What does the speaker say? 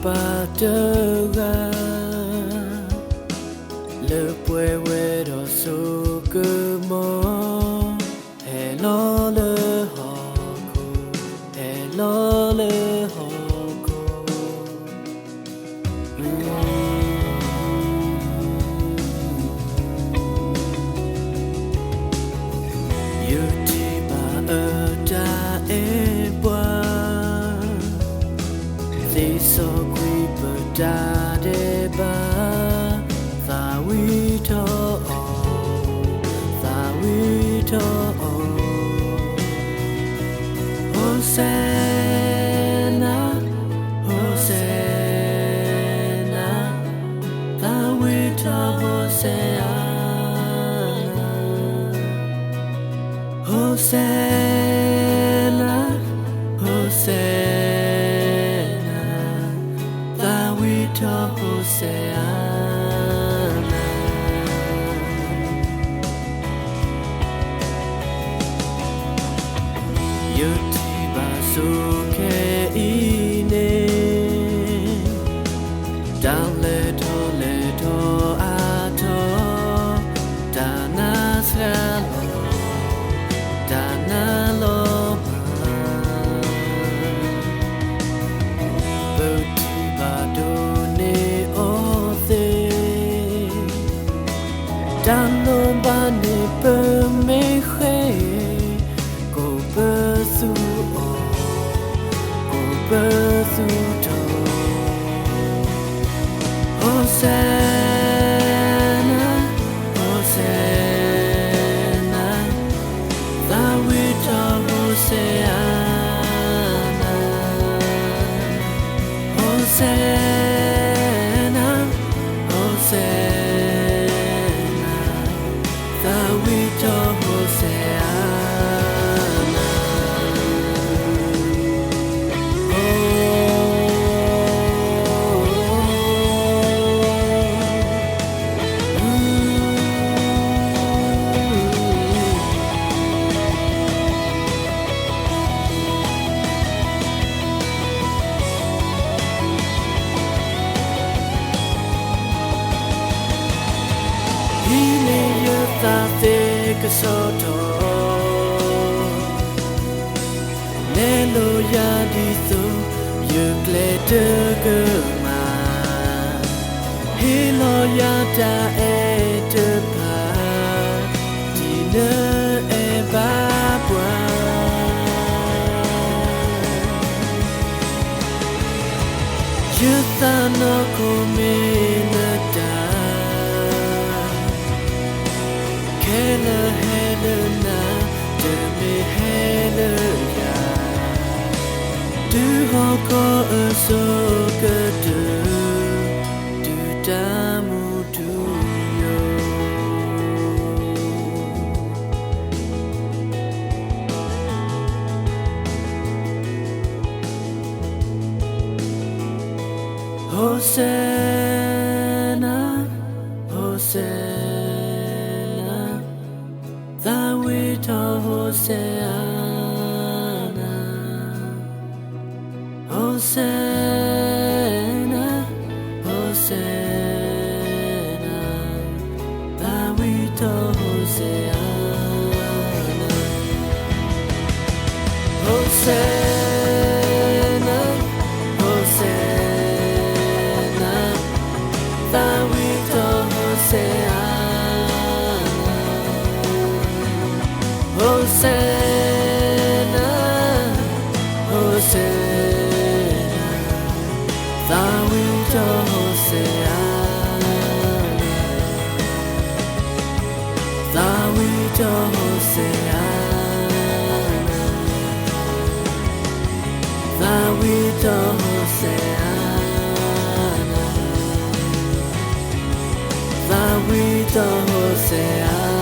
Patoga Le puedo so good mo Hello le hoko Hello le hoko Yutiba da e bois They so quick da de ba Tha we to Hosanna Hosanna Tha we to Hosanna Hosanna Hosanna Tha we to Hosanna Yutiba suke ine Down little ato Dana salo Dana loma Butiba dune othe Dan lomba ne permeche Hosanna, Hosanna, Tha we to Hosanna, Hosanna, Hosanna, Tha we to Hosanna. Hine yutha thik soto Nelo yadi thu yukle duguma Hilo yada edapa Dina ebabwa Yutha no kuminata Helena, de me helena. Du hoko so good, du damu du yo. Hosanna, Hosanna. Tha we to Hosanna, Hosanna, Hosanna, Tha we to Hosanna, Hosanna, Hosanna, Tha we to Hosanna. Hosanna, Hosanna, Tha we to Hosanna, Tha we to Hosanna, Tha we to Hosanna, Tha we to Hosanna.